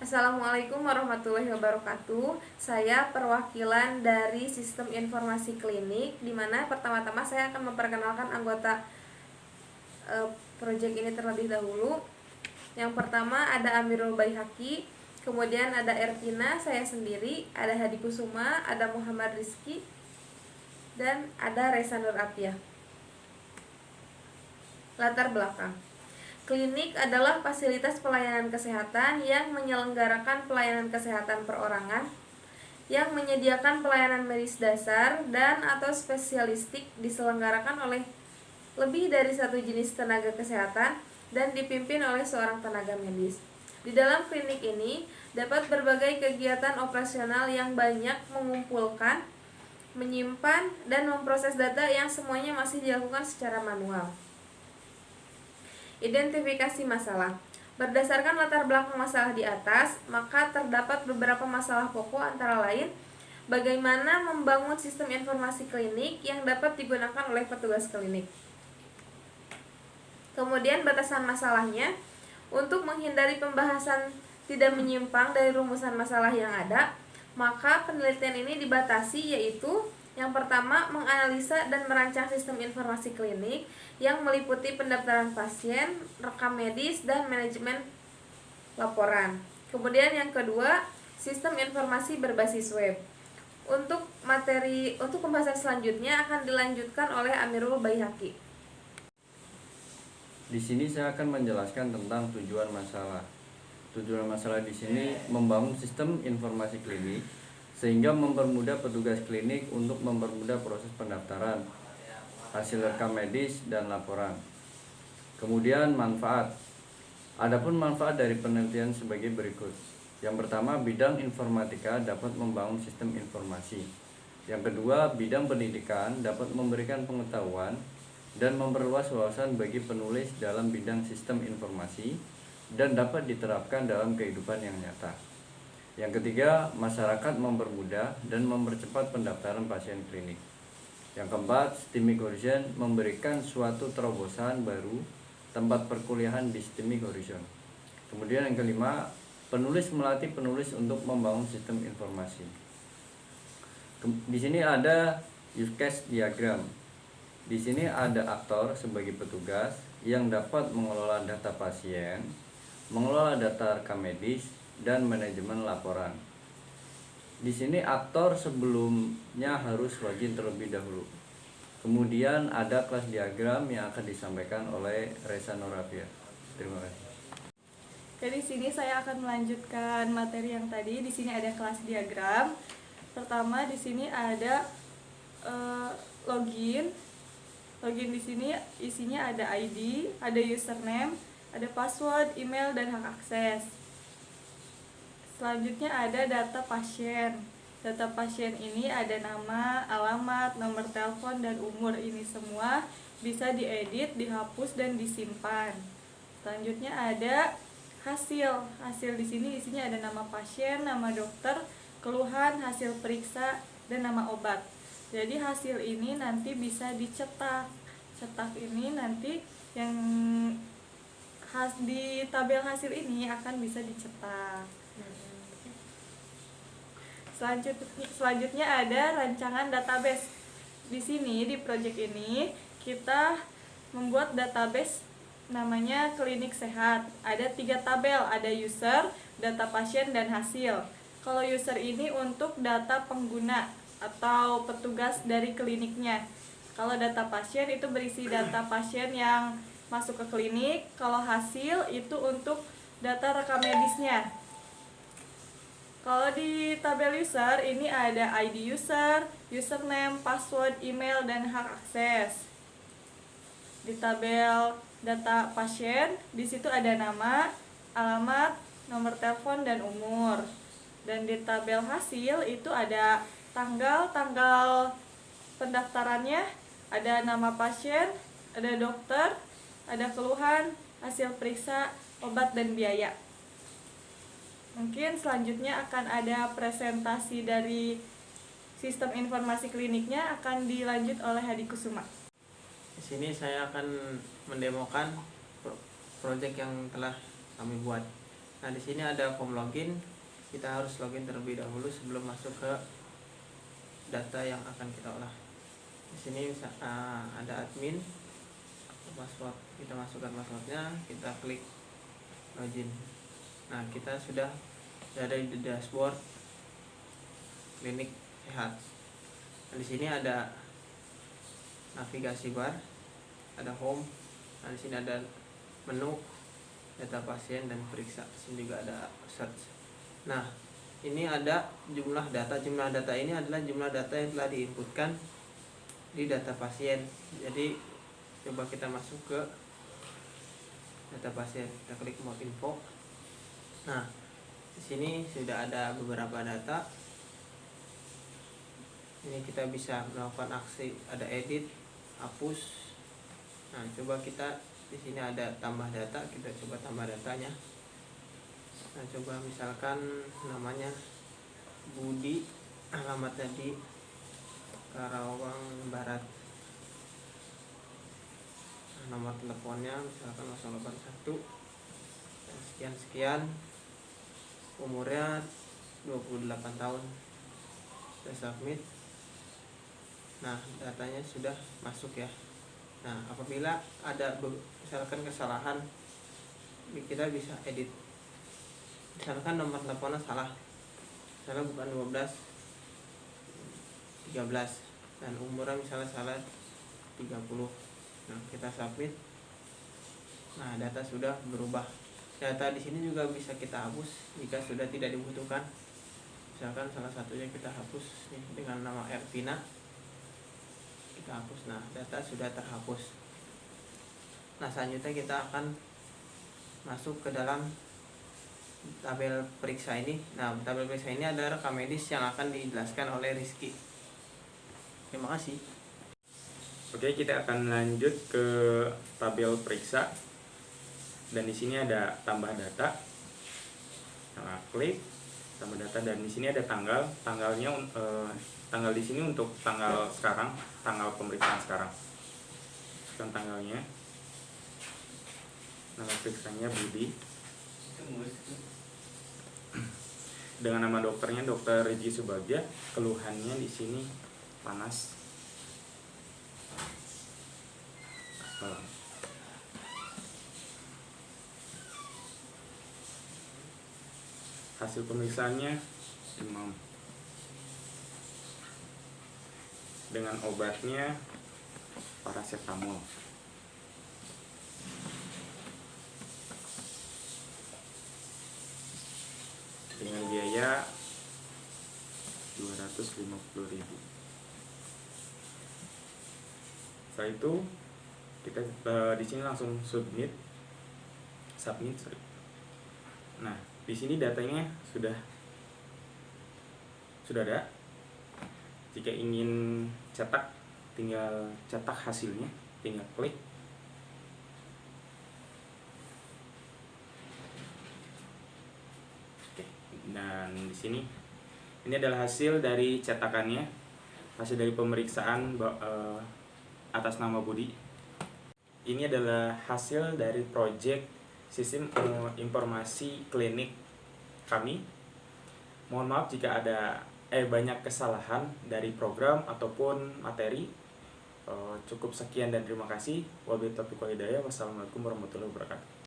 Assalamualaikum warahmatullahi wabarakatuh. Saya perwakilan dari Sistem Informasi Klinik, di mana pertama-tama saya akan memperkenalkan anggota proyek ini terlebih dahulu. Yang pertama ada Amirul Baihaqi, kemudian ada Ertina, saya sendiri, ada Hadi Kusuma, ada Muhammad Rizky, dan ada Reza Nur Apiah. Latar belakang. Klinik adalah fasilitas pelayanan kesehatan yang menyelenggarakan pelayanan kesehatan perorangan, yang menyediakan pelayanan medis dasar dan atau spesialistik diselenggarakan oleh lebih dari satu jenis tenaga kesehatan dan dipimpin oleh seorang tenaga medis. Di dalam klinik ini dapat berbagai kegiatan operasional yang banyak mengumpulkan, menyimpan, dan memproses data yang semuanya masih dilakukan secara manual. Identifikasi masalah. Berdasarkan latar belakang masalah di atas, maka terdapat beberapa masalah pokok, antara lain bagaimana membangun sistem informasi klinik yang dapat digunakan oleh petugas klinik. Kemudian batasan masalahnya. Untuk menghindari pembahasan tidak menyimpang dari rumusan masalah yang ada, maka penelitian ini dibatasi, yaitu yang pertama, menganalisa dan merancang sistem informasi klinik yang meliputi pendaftaran pasien, rekam medis, dan manajemen laporan. Kemudian yang kedua, sistem informasi berbasis web. Untuk pembahasan selanjutnya akan dilanjutkan oleh Amirul Baihaqi. Di sini saya akan menjelaskan tentang tujuan masalah. Tujuan masalah di sini membangun sistem informasi klinik sehingga mempermudah petugas klinik untuk mempermudah proses pendaftaran, hasil rekam medis, dan laporan. Kemudian manfaat. Adapun manfaat dari penelitian sebagai berikut. Yang pertama, bidang informatika dapat membangun sistem informasi. Yang kedua, bidang pendidikan dapat memberikan pengetahuan dan memperluas wawasan bagi penulis dalam bidang sistem informasi dan dapat diterapkan dalam kehidupan yang nyata. Yang ketiga, masyarakat mempermudah dan mempercepat pendaftaran pasien klinik. Yang keempat, Systemic Horizon memberikan suatu terobosan baru tempat perkuliahan di Systemic Horizon. Kemudian yang kelima, penulis melatih penulis untuk membangun sistem informasi. Di sini ada use case diagram. Di sini ada aktor sebagai petugas yang dapat mengelola data pasien, mengelola data rekam medis, dan manajemen laporan. Di sini aktor sebelumnya harus login terlebih dahulu. Kemudian ada kelas diagram yang akan disampaikan oleh Reza Nur Apiah. Terima kasih. Jadi di sini saya akan melanjutkan materi yang tadi. Di sini ada kelas diagram. Pertama di sini ada login. Login di sini isinya ada ID, ada username, ada password, email, dan hak akses. Selanjutnya ada data pasien. Data pasien ini ada nama, alamat, nomor telepon, dan umur. Ini semua bisa diedit, dihapus, dan disimpan. Selanjutnya ada hasil. Hasil di sini isinya ada nama pasien, nama dokter, keluhan, hasil periksa, dan nama obat. Jadi hasil ini nanti bisa dicetak. Cetak ini nanti yang di tabel hasil ini akan bisa dicetak. Selanjutnya ada rancangan database. Di sini di project ini kita membuat database namanya klinik sehat. Ada 3 tabel, ada user, data pasien, dan hasil. Kalau user ini untuk data pengguna atau petugas dari kliniknya. Kalau data pasien itu berisi data pasien yang masuk ke klinik. Kalau hasil itu untuk data rekam medisnya. Kalau di tabel user ini ada ID user, username, password, email, dan hak akses. Di tabel data pasien di situ ada nama, alamat, nomor telepon, dan umur. Dan di tabel hasil itu ada tanggal pendaftarannya, ada nama pasien, ada dokter, ada keluhan, hasil periksa, obat, dan biaya. Mungkin selanjutnya akan ada presentasi dari sistem informasi kliniknya, akan dilanjut oleh Hadi Kusuma. Di sini saya akan mendemokan proyek yang telah kami buat. Nah, di sini ada form login. Kita harus login terlebih dahulu sebelum masuk ke data yang akan kita olah. Di sini ada admin, password. Kita masukkan passwordnya, kita klik login. Nah, kita sudah ada di dashboard klinik sehat. Nah, di sini ada navigasi bar, ada home. Nah, di sini ada menu, data pasien dan periksa. Di sini juga ada search. Nah, ini ada jumlah data. Jumlah data ini adalah jumlah data yang telah diinputkan di data pasien. Jadi coba kita masuk ke data pasien. Kita klik more info. Nah, di sini sudah ada beberapa data. Ini kita bisa melakukan aksi, ada edit, hapus. Nah, coba kita di sini ada tambah data, kita coba tambah datanya. Nah, coba misalkan namanya Budi, alamatnya di Karawang Barat. Nah, nomor teleponnya misalkan 081 sekian, umurnya 28 tahun. Kita submit. Nah, datanya sudah masuk ya. Nah, apabila ada misalkan kesalahan, kita bisa edit. Misalkan nomor teleponnya salah, misalnya bukan 12, 13, dan umurnya misalnya salah 30. Nah, kita submit. Nah, data sudah berubah. Data di sini juga bisa kita hapus jika sudah tidak dibutuhkan. Misalkan salah satunya kita hapus nih dengan nama Ervina. Kita hapus. Nah, data sudah terhapus. Nah, selanjutnya kita akan masuk ke dalam tabel periksa ini. Nah, tabel periksa ini adalah rekam medis yang akan dijelaskan oleh Rizky. Terima kasih. Oke, kita akan lanjut ke tabel periksa. Dan di sini ada tambah data. Nah, klik tambah data, dan di sini ada tanggalnya. Tanggal di sini untuk tanggal sekarang, tanggal pemeriksaan sekarang. Dan tanggalnya, nama periksanya Budi. Dengan nama dokternya Dr. Regi Subagja. Keluhannya di sini panas. Hasil pemeriksaannya demam. Dengan obatnya paracetamol. Dengan biaya 250.000. Setelah itu kita di sini langsung submit. Nah, di sini datanya sudah ada. Jika ingin cetak, tinggal cetak hasilnya, tinggal klik. Oke. Dan di sini ini adalah hasil dari cetakannya, hasil dari pemeriksaan atas nama Budi. Ini adalah hasil dari proyek sistem informasi klinik kami. Mohon maaf jika ada banyak kesalahan dari program ataupun materi. Cukup sekian dan terima kasih. Wabillahi taufiq wal hidayah. Wassalamualaikum warahmatullahi wabarakatuh.